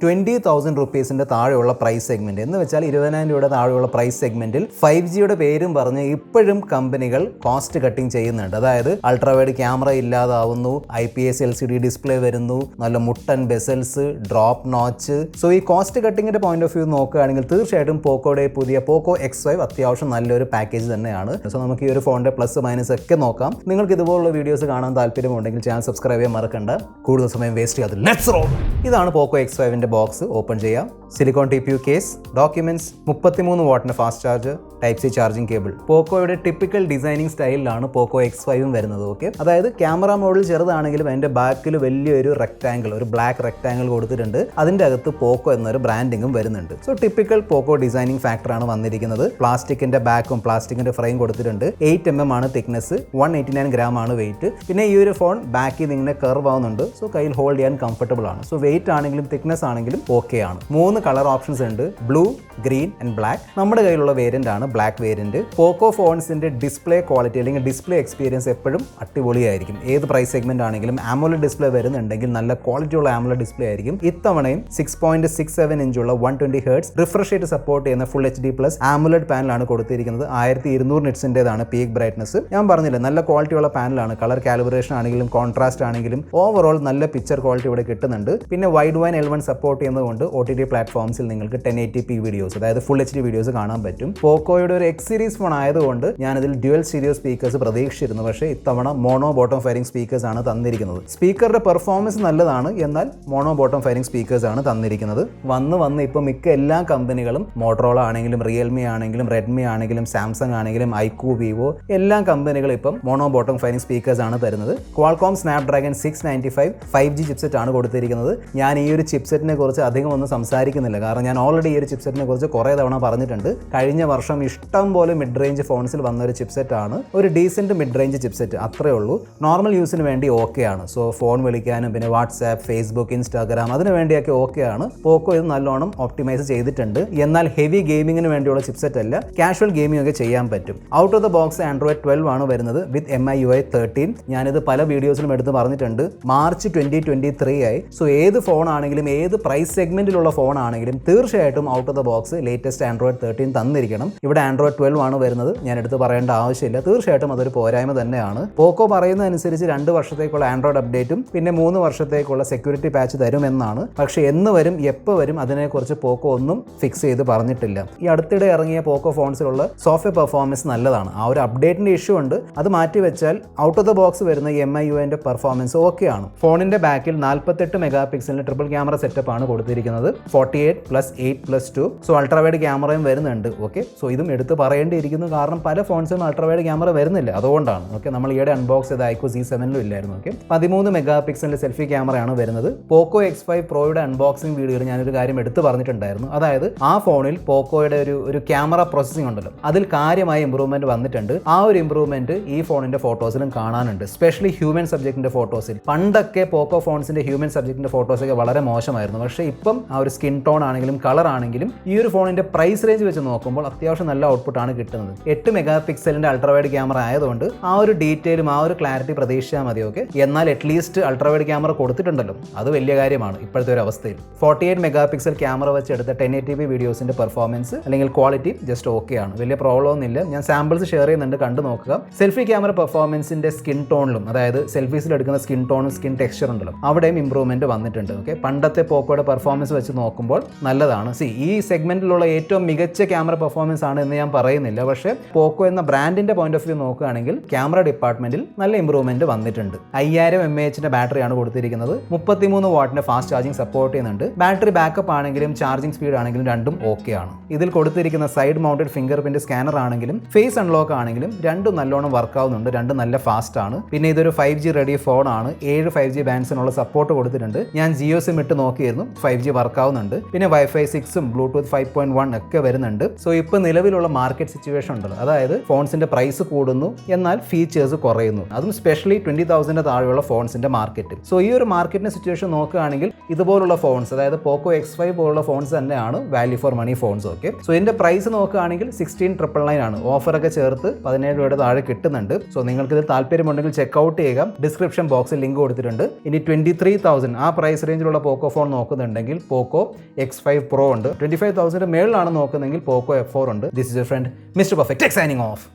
20,000 റുപ്പീസിൻ്റെ താഴെയുള്ള price segment എന്ന് വെച്ചാൽ 20,000 രൂപയുടെ താഴെയുള്ള പ്രൈസ് സെഗ്മെൻറ്റിൽ 5Gയുടെ പേരും പറഞ്ഞ് ഇപ്പോഴും കമ്പനികൾ കോസ്റ്റ് കട്ടിങ് ചെയ്യുന്നുണ്ട്. അതായത് അൾട്രാവൈഡ് ക്യാമറ ഇല്ലാതാവുന്നു, IPS LCD ഡിസ്പ്ലേ വരുന്നു, നല്ല മുട്ടൻ ബെസൽസ്, ഡ്രോപ്പ് നോച്ച്. സോ ഈ കോസ്റ്റ് കട്ടിങ്ങിൻ്റെ പോയിന്റ് ഓഫ് വ്യൂ നോക്കുകയാണെങ്കിൽ തീർച്ചയായിട്ടും പോക്കോയുടെ പുതിയ പോക്കോ X5 അത്യാവശ്യം നല്ലൊരു പാക്കേജ് തന്നെയാണ്. സോ നമുക്ക് ഈ ഒരു ഫോണിൻ്റെ പ്ലസ് മൈനസ് ഒക്കെ നോക്കാം. നിങ്ങൾക്ക് ഇതുപോലുള്ള വീഡിയോസ് കാണാൻ താല്പര്യമുണ്ടെങ്കിൽ ചാനൽ സബ്സ്ക്രൈബ് ചെയ്യാൻ മറക്കണ്ട. കൂടുതൽ സമയം വേസ്റ്റ് ചെയ്യാതെ ലെറ്റ്സ് റോൾ. ഇതാണ് പോക്കോ X5 ബോക്സ്. ഓപ്പൺ ചെയ്യാം. സിലിക്കോൺ TPU കേസ്, ഡോക്യുമെന്റ്സ്, 33 വാട്ടിന്റെ fast charge, type C charging cable. പോക്കോയുടെ ടിപ്പിക്കൽ ഡിസൈനിങ് സ്റ്റൈലിലാണ് പോക്കോ X5 വരുന്നത്. ഓക്കെ, അതായത് ക്യാമറ മോഡൽ ചെറുതാണെങ്കിലും അതിന്റെ ബാക്കിൽ വലിയൊരു റെക്ടാങ്കിൾ, ഒരു ബ്ലാക്ക് റെക്ടാങ്കിൾ കൊടുത്തിട്ടുണ്ട്. അതിന്റെ അകത്ത് പോക്കോ എന്നൊരു ബ്രാൻഡിങ്ങും വരുന്നുണ്ട്. സോ ടിപ്പിക്കൽ പോക്കോ ഡിസൈനിങ് ഫാക്ടറാണ് വന്നിരിക്കുന്നത്. പ്ലാസ്റ്റിക്കിന്റെ ബാക്കും പ്ലാസ്റ്റിക്കിന്റെ ഫ്രെയിം കൊടുത്തിട്ടുണ്ട്. 8mm ആണ് തിക്നെസ്, 189 ഗ്രാം ആണ് വെയിറ്റ്. പിന്നെ ഈ ഒരു ഫോൺ ബാക്കിൽ നിന്ന് ഇങ്ങനെ കർവ് ആവുന്നുണ്ട്. സോ കയ്യിൽ ഹോൾഡ് ചെയ്യാൻ കംഫർട്ടബിൾ ആണ്. സോ വെയിറ്റ് ആണെങ്കിലും തിക്നെസ് ആണെങ്കിലും ഓക്കെ ആണ്. 3 കളർ ഓപ്ഷൻസ് ഉണ്ട്, ബ്ലൂ, ഗ്രീൻ ആൻഡ് ബ്ലാക്ക്. നമ്മുടെ കയ്യിലുള്ള വേരിയന്റ് ആണ് ബ്ലാക്ക് വേരിയന്റ്. പോക്കോ ഫോൺസിന്റെ ഡിസ്പ്ലേ ക്വാളിറ്റി അല്ലെങ്കിൽ ഡിസ്പ്ലേ എക്സ്പീരിയൻസ് എപ്പോഴും അടിപൊളിയായിരിക്കും. ഏത് പ്രൈസ് സെഗ്മെന്റ് ആണെങ്കിലും AMOLED ഡിസ്പ്ലേ വരുന്നുണ്ടെങ്കിൽ നല്ല ക്വാളിറ്റിയുള്ള AMOLED ഡിസ്പ്ലേ ആയിരിക്കും. ഇത്തവണയും 6.67 ഇഞ്ചുള്ള 120 Hz റിഫ്രഷ് റേറ്റ് സപ്പോർട്ട് ചെയ്യുന്ന ഫുൾ HD പ്ലസ് AMOLED പാനലാണ് കൊടുത്തിരിക്കുന്നത്. 1200 നിറ്റ്സിൻ്റെതാണ് പീക്ക് ബ്രൈറ്റ്നസ്. ഞാൻ പറഞ്ഞില്ല, നല്ല ക്വാളിറ്റിയുള്ള പാനലാണ്. കളർ കാലിബ്രേഷൻ ആണെങ്കിലും കോൺട്രാസ്റ്റ് ആണെങ്കിലും ഓവറോൾ നല്ല പിക്ചർ ക്വാളിറ്റി ഇവിടെ കിട്ടുന്നുണ്ട്. പിന്നെ വൈഡ് വൈൻ L1 സപ്പോർട്ട് ചെയ്യുന്നതുകൊണ്ട് OTT പ്ലാറ്റ്ഫോംസിൽ നിങ്ങൾക്ക് 1080p വീഡിയോസ്, അതായത് ഫുൾ HD വീഡിയോസ് കാണാൻ പറ്റും. പോക്കോയുടെ ഒരു X സീരീസ് ഫോൺ ആയതുകൊണ്ട് ഞാനതിൽ ഡ്യുവൽ സ്റ്റീരിയോ സ്പീക്കേഴ്സ് പ്രതീക്ഷിച്ചിരുന്നു. പക്ഷേ ഇത്തവണ മോണോ ബോട്ടം ഫയറിംഗ് സ്പീക്കേഴ്സ് ആണ് തന്നിരിക്കുന്നത്. സ്പീക്കറുടെ പെർഫോമൻസ് നല്ലതാണ്, എന്നാൽ മോണോ ബോട്ടം ഫയറിംഗ് സ്പീക്കേഴ്സ് ആണ് തന്നിരിക്കുന്നത്. വന്ന് ഇപ്പോൾ മിക്ക എല്ലാ കമ്പനികളും, മോട്ടറോള ആണെങ്കിലും റിയൽമി ആണെങ്കിലും റെഡ്മി ആണെങ്കിലും സാംസങ് ആണെങ്കിലും ഐക്യു, വിവോ, എല്ലാ കമ്പനികളും ഇപ്പം മോണോ ബോട്ടം ഫയറിംഗ് സ്പീക്കേഴ്സ് ആണ് തരുന്നത്. ക്വാൾകോം സ്നാപ്ഡ്രാഗൺ 695 5G ചിപ്സെറ്റ് ആണ് കൊടുത്തിരിക്കുന്നത്. ഞാൻ ഈ ഒരു ചിപ്സെറ്റിനെ കുറിച്ച് അധികം ഒന്നും സംസാരിക്കുന്നില്ല, കാരണം ഞാൻ ഓൾറെഡി ഈ ഒരു ചിപ്സെറ്റിനെ കുറിച്ച് കുറേ തവണ പറഞ്ഞിട്ടുണ്ട്. കഴിഞ്ഞ വർഷം ഇഷ്ടം പോലെ മിഡ് റേഞ്ച് ഫോൺസിൽ വന്ന ഒരു ചിപ്സെറ്റ് ആണ്. ഒരു ഡീസെന്റ് മിഡ് റേഞ്ച് ചിപ്സെറ്റ്, അത്രേ ഉള്ളൂ. നോർമൽ യൂസിന് വേണ്ടി ഓക്കെ ആണ്. സോ ഫോൺ വിളിക്കാനും പിന്നെ വാട്സാപ്പ്, ഫേസ്ബുക്ക്, ഇൻസ്റ്റാഗ്രാം അതിന് വേണ്ടിയൊക്കെ ഓക്കെ ആണ്. പോക്കോ ഇത് നല്ലോണം ഓപ്റ്റിമൈസ് ചെയ്തിട്ടുണ്ട്. എന്നാൽ ഹെവി ഗെയിമിങ്ങിന് വേണ്ടിയുള്ള ചിപ്സെറ്റ് അല്ല, കാഷ്വൽ ഗെയിമിംഗ് ഒക്കെ ചെയ്യാൻ പറ്റും. Out of the box Android 12 ആണ് വരുന്നത് വിത്ത് MIUI 13. ഞാനിത് പല വീഡിയോസിലും എടുത്ത് പറഞ്ഞിട്ടുണ്ട്. മാർച്ച് 2023 ആയി. സോ ഏത് ഫോൺ ആണെങ്കിലും ഏത് പ്രൈസ് സെഗ്മെന്റിലുള്ള ഫോൺ ആണെങ്കിലും തീർച്ചയായിട്ടും out of the box latest Android 13 തന്നിരിക്കണം. ഇവിടെ Android 12 ആണ് വരുന്നത്. ഞാൻ എടുത്ത് പറയേണ്ട ആവശ്യമില്ല. തീർച്ചയായിട്ടും അതൊരു പോരായ്മ തന്നെയാണ്. പോക്കോ പറയുന്നതനുസരിച്ച് 2 വർഷത്തേക്കുള്ള ആൻഡ്രോയിഡ് അപ്ഡേറ്റും പിന്നെ 3 വർഷത്തേക്കുള്ള സെക്യൂരിറ്റി പാച്ച് തരുമെന്നാണ്. പക്ഷേ എന്ന് വരും, എപ്പോൾ വരും, അതിനെക്കുറിച്ച് പോക്കോ ഒന്നും ഫിക്സ് ചെയ്ത് പറഞ്ഞിട്ടില്ല. ഈ അടുത്തിടെ ഇറങ്ങിയ പോക്കോ ഫോൺസിലുള്ള സോഫ്റ്റ്വെയർ പെർഫോമൻസ് നല്ലതാണ്. ആ ഒരു അപ്ഡേറ്റിന്റെ ഇഷ്യൂ ഉണ്ട്. അത് മാറ്റി വെച്ചാൽ ഔട്ട് ഓഫ് ദ ബോക്സ് വരുന്ന MIUI പെർഫോമൻസ് ഓക്കെ ആണ്. ഫോണിന്റെ ബാക്കിൽ 48 മെഗാ പിക്സലിന്റെ ട്രിപ്പിൾ ക്യാമറ സെറ്റപ്പ് ആണ് കൊടുത്തിരിക്കുന്നത്. 48+8+2. സോ അൾട്രാവൈഡ് ക്യാമറയും വരുന്നുണ്ട്. ഓക്കെ, സോ ഇതും എടുത്ത് പറയേണ്ടിയിരിക്കുന്നു, കാരണം പല ഫോൺസിലും അൾട്രാവൈഡ് ക്യാമറ വരുന്നില്ല, അതുകൊണ്ടാണ്. ഓക്കെ, നമ്മൾ ഈയിടെ അൺബോക്സ് ചെയ്ത ഐക്യു C7 ഇല്ലായിരുന്നു. ഓക്കെ, 13 മെഗാ പിക്സലിന്റെ സെൽഫി ക്യാമറയാണ് വരുന്നത്. പോക്കോ X5 പ്രോയുടെ അൺബോക്സിംഗ് വീഡിയോയിൽ ഞാനൊരു കാര്യം എടുത്ത് പറഞ്ഞിട്ടുണ്ടായിരുന്നു. അതായത് ആ ഫോണിൽ പോക്കോയുടെ ഒരു ക്യാമറ പ്രോസസ്സിംഗ് ഉണ്ടല്ലോ, അതിൽ കാര്യമായ ഇമ്പ്രൂവ്മെന്റ് വന്നിട്ടുണ്ട്. ആ ഒരു ഇമ്പ്രൂവ്മെന്റ് ഈ ഫോണിന്റെ ഫോട്ടോസിലും കാണാനുണ്ട്, സ്പെഷ്യലി ഹ്യൂമൻ സബ്ജക്റ്റിന്റെ ഫോട്ടോസിൽ. പണ്ടൊക്കെ പോക്കോ ഫോൺസിന്റെ ഹ്യൂമൻ സബ്ജക്റ്റിന്റെ ഫോട്ടോസൊക്കെ വളരെ മോശമായിരുന്നു. പക്ഷേ ഇപ്പം ആ ഒരു സ്കിൻ ടോൺ ആണെങ്കിലും കളർ ആണെങ്കിലും ഈ ഒരു ഫോണിന്റെ പ്രൈസ് റേഞ്ച് വെച്ച് നോക്കുമ്പോൾ അത്യാവശ്യം നല്ല ഔട്ട്പുട്ട് ആണ് കിട്ടുന്നത്. 8 മെഗാ പിക്സലിന്റെ അൾട്രാവൈഡ് ക്യാമറ ആയതുകൊണ്ട് ആ ഒരു ഡീറ്റെയിലും ആ ഒരു ക്ലാരിറ്റി പ്രതീക്ഷിച്ചാൽ മതി. ഓക്കെ, എന്നാൽ അറ്റ്ലീസ്റ്റ് അൾട്രാവൈഡ് ക്യാമറ കൊടുത്തിട്ടുണ്ടല്ലോ, അത് വലിയ കാര്യമാണ് ഇപ്പോഴത്തെ ഒരു അവസ്ഥയിൽ. 48 മെഗാ പിക്സൽ ക്യാമറ വെച്ച് എടുത്ത 1080p വീഡിയോസിന്റെ പെർഫോമൻസ് അല്ലെങ്കിൽ ക്വാളിറ്റി ജസ്റ്റ് ഓക്കെ ആണ്, വലിയ പ്രോബ്ലം ഒന്നുമില്ല. ഞാൻ സാമ്പിൾസ് ഷെയർ ചെയ്യുന്നുണ്ട്, കണ്ടു നോക്കുക. സെൽഫി ക്യാമറ പെർഫോമൻസിന്റെ സ്കിൻ ടോണിലും, അതായത് സെൽഫീസിൽ എടുക്കുന്ന സ്കിൻ ടോണും സ്കിൻ ടെക്സ്ചർ ഉണ്ടല്ലോ, അവിടെയും ഇമ്പ്രൂവ്മെന്റ് വന്നിട്ടുണ്ട്. ഓക്കെ, പണ്ടത്തെ പോക്കോയുടെ പെർഫോമൻസ് വെച്ച് നോക്കുമ്പോൾ നല്ലതാണ്. ഈ സെഗ്മെന്റിലുള്ള ഏറ്റവും മികച്ച ക്യാമറ പെർഫോമൻസ് ആണ് എന്ന് ഞാൻ പറയുന്നില്ല, പക്ഷേ പോക്കോ എന്ന ബ്രാൻഡിന്റെ പോയിന്റ് ഓഫ് വ്യൂ നോക്കുകയാണെങ്കിൽ ക്യാമറ ഡിപ്പാർട്ട്മെന്റിൽ നല്ല ഇമ്പ്രൂവ്മെന്റ് വന്നിട്ടുണ്ട്. 5000 mAh ബാറ്ററിയാണ് കൊടുത്തിരിക്കുന്നത്. 33 വാട്ടിന്റെ ഫാസ്റ്റ് ചാർജിംഗ് സപ്പോർട്ട് ചെയ്യുന്നുണ്ട്. ബാറ്ററി ബാക്കപ്പ് ആണെങ്കിലും ചാർജിംഗ് സ്പീഡ് ആണെങ്കിലും രണ്ടും ഓക്കെ ആണ്. ഇതിൽ കൊടുത്തിരിക്കുന്ന side mounted finger print scanner ആണെങ്കിലും ഫേസ് അൺലോക്ക് ആണെങ്കിലും രണ്ടും നല്ലോണം വർക്ക് ആവുന്നുണ്ട്, രണ്ടും നല്ല ഫാസ്റ്റ് ആണ്. പിന്നെ ഇതൊരു 5G റെഡി ഫോൺ ആണ്. 7 5G ബാൻഡ്സിനുള്ള സപ്പോർട്ട് കൊടുത്തിട്ടുണ്ട്. ഞാൻ ജിയോ സിം ഇട്ട് നോക്കിയിരുന്നു, 5G വർക്ക് ആവുന്നുണ്ട്. പിന്നെ വൈഫൈ 6ഉം ബ്ലൂടൂത്ത് 5.1 ഒക്കെ വരുന്നുണ്ട്. സോ ഇപ്പോൾ നിലവിലുള്ള മാർക്കറ്റ് സിറ്റുവേഷൻ ഉണ്ടല്ലോ, അതായത് ഫോൺസിന്റെ പ്രൈസ് കൂടുന്നു എന്നാൽ ഫീച്ചേഴ്സ് കുറയുന്നു, അതും സ്പെഷ്യലി 20,000 താഴെയുള്ള ഫോൺസിന്റെ മാർക്കറ്റ്. സോ ഈ ഒരു മാർക്കറ്റിന്റെ സിറ്റുവേഷൻ നോക്കുകയാണെങ്കിൽ ഇതുപോലുള്ള ഫോൺസ്, അതായത് പോക്കോ X5 പോലുള്ള ഫോൺസ് തന്നെയാണ് value for money phones. Okay, so ഇതിന്റെ പ്രൈസ് നോക്കുകയാണെങ്കിൽ 16,999 ആണ്. ഓഫറൊക്കെ ചേർത്ത് 17 രൂപയുടെ താഴെ കിട്ടുന്നുണ്ട്. സോ നിങ്ങൾക്ക് ഇത് താല്പര്യമുണ്ടെങ്കിൽ ചെക്ക്ഔട്ട് ചെയ്യുക. ഡിസ്ക്രിപ്ഷൻ ബോക്സിൽ ലിങ്ക് കൊടുത്തിട്ടുണ്ട്. ഇനി 23,000 ആ പ്രൈസ് റേഞ്ചിലുള്ള പോക്കോ ഫോൺ നോക്കുന്നുണ്ടെങ്കിൽ പോക്കോ X5 Pro ഉണ്ട്. 25,000 മേളിലാണ് നോക്കുന്നതെങ്കിൽ പോക്കോ F4 ഉണ്ട്. This is your friend mister perfect signing off.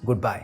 Good bye.